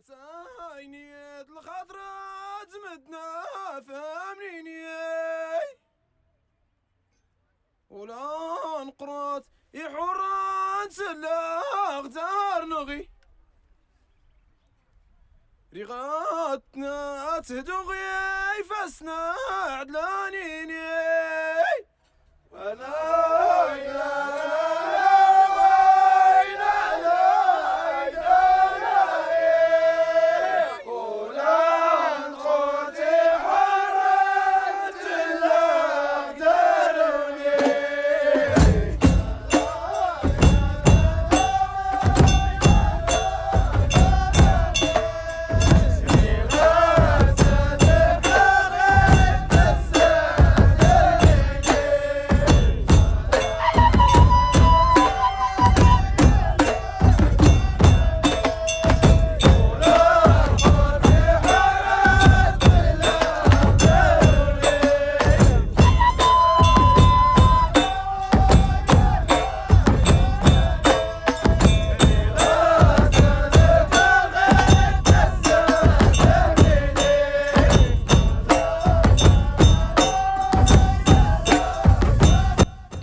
عينيت الخضرا تمدنا فهمنيني ولا نقرات يحران سلاغ دار نغي رغاتنا تهدوغي فاسنا عدلانيني ولا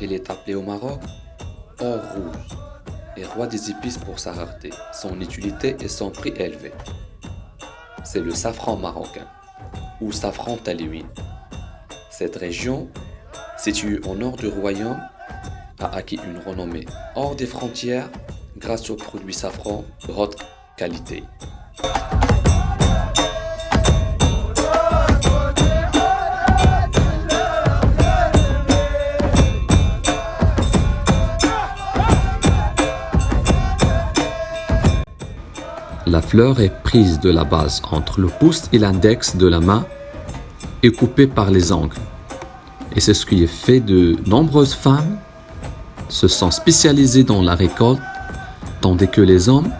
Il est appelé au Maroc or rouge et roi des épices pour sa rareté, son utilité et son prix élevé. C'est le safran marocain ou safran taléouine. Cette région, située au nord du royaume, a acquis une renommée hors des frontières grâce aux produits safran de haute qualité. La fleur est prise de la base entre le pouce et l'index de la main et coupée par les angles. Et c'est ce qui est fait de nombreuses femmes se sont spécialisées dans la récolte, tandis que les hommes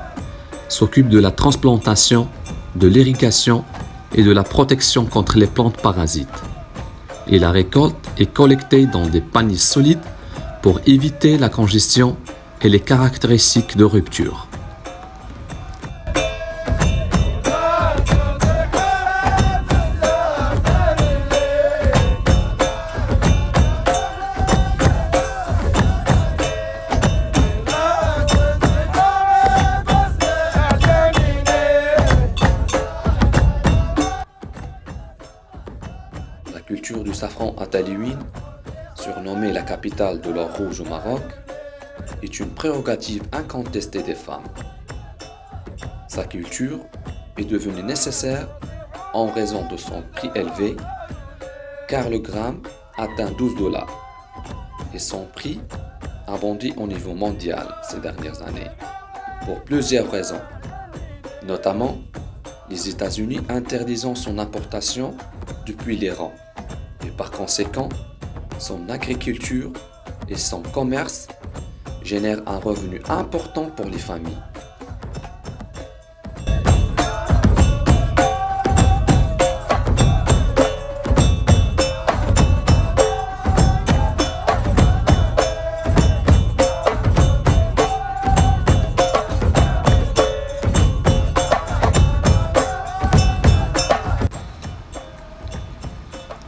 s'occupent de la transplantation, de l'irrigation et de la protection contre les plantes parasites. Et la récolte est collectée dans des paniers solides pour éviter la congestion et les caractéristiques de rupture. La culture du safran à Taléouine, surnommée la capitale de l'or rouge au Maroc, est une prérogative incontestée des femmes. Sa culture est devenue nécessaire en raison de son prix élevé, car le gramme atteint 12 $ et son prix a bondi au niveau mondial ces dernières années, pour plusieurs raisons, notamment les États-Unis interdisant son importation depuis l'Iran, et par conséquent, son agriculture et son commerce génèrent un revenu important pour les familles.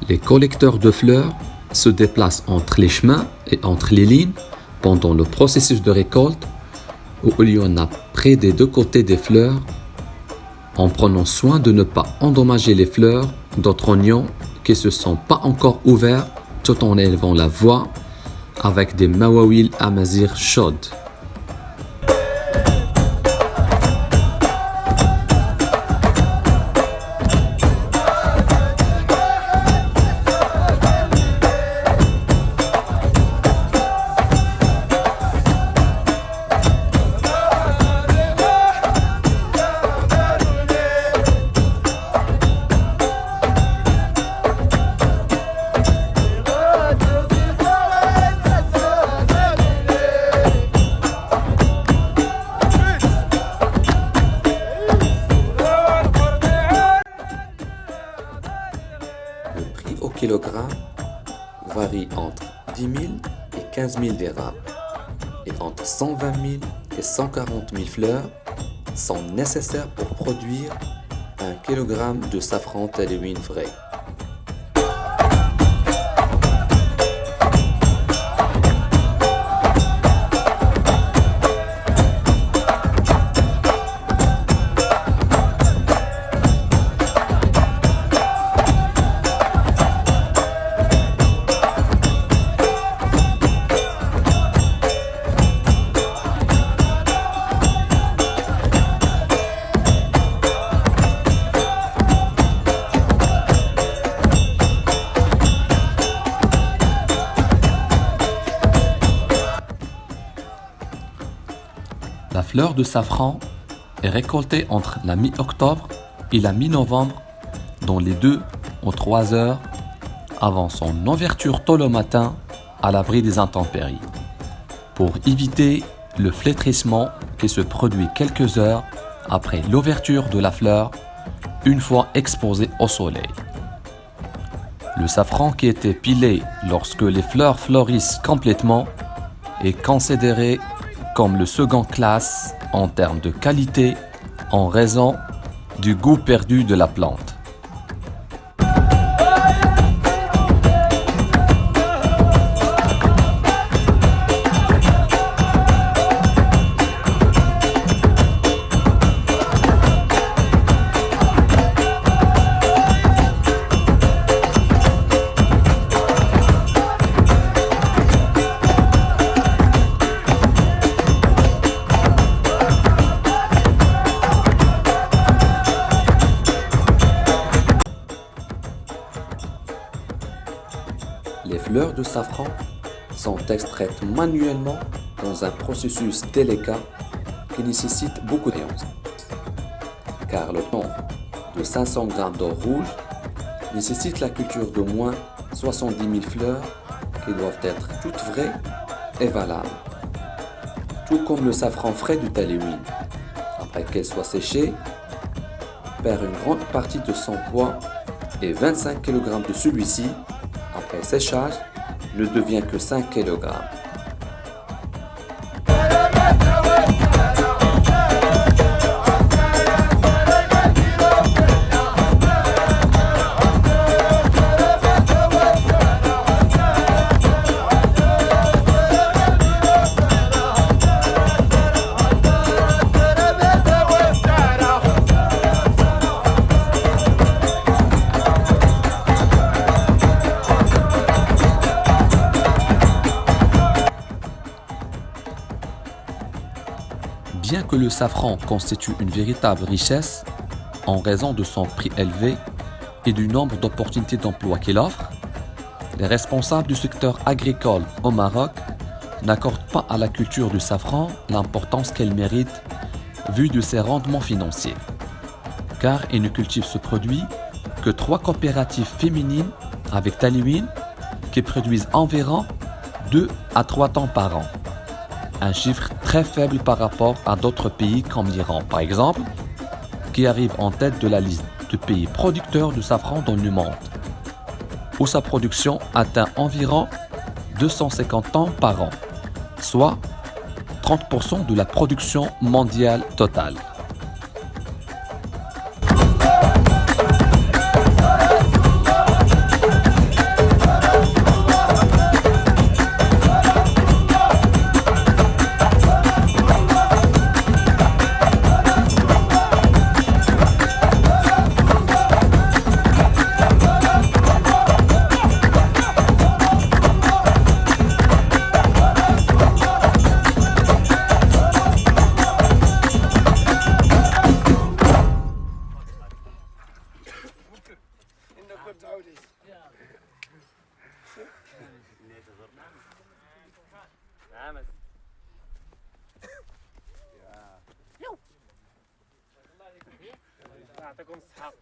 Les collecteurs de fleurs se déplacent entre les chemins et entre les lignes pendant le processus de récolte où il y en a près des deux côtés des fleurs en prenant soin de ne pas endommager les fleurs d'autres oignons qui ne se sont pas encore ouverts tout en élevant la voix avec des mawawil amazir chaudes. Le prix au kilogramme varie entre 10 000 et 15 000 dirhams et entre 120 000 et 140 000 fleurs sont nécessaires pour produire 1 kg de safran taliwin frais. La fleur de safran est récoltée entre la mi-octobre et la mi-novembre, dont les deux ont 3 heures avant son ouverture tôt le matin à l'abri des intempéries, pour éviter le flétrissement qui se produit quelques heures après l'ouverture de la fleur une fois exposée au soleil. Le safran qui était pilé lorsque les fleurs fleurissent complètement est considéré comme le second classe en termes de qualité en raison du goût perdu de la plante. Les fleurs de safran sont extraites manuellement dans un processus délicat qui nécessite beaucoup d'expérience. Car le temps de 500 g d'or rouge nécessite la culture d'au moins 70 000 fleurs qui doivent être toutes vraies et valables. Tout comme le safran frais du taliwin, après qu'elle soit séchée, perd une grande partie de son poids et 25 kg de celui-ci, après séchage, ne devient que 5 kg. Bien que le safran constitue une véritable richesse, en raison de son prix élevé et du nombre d'opportunités d'emploi qu'il offre, les responsables du secteur agricole au Maroc n'accordent pas à la culture du safran l'importance qu'elle mérite vu de ses rendements financiers. Car il ne cultive ce produit que 3 coopératives féminines avec taliwin qui produisent environ 2 à 3 tonnes par an. Un chiffre très faible par rapport à d'autres pays comme l'Iran, par exemple, qui arrive en tête de la liste de pays producteurs de safran dans le monde, où sa production atteint environ 250 tonnes par an, soit 30% de la production mondiale totale. يعطيكم الصحة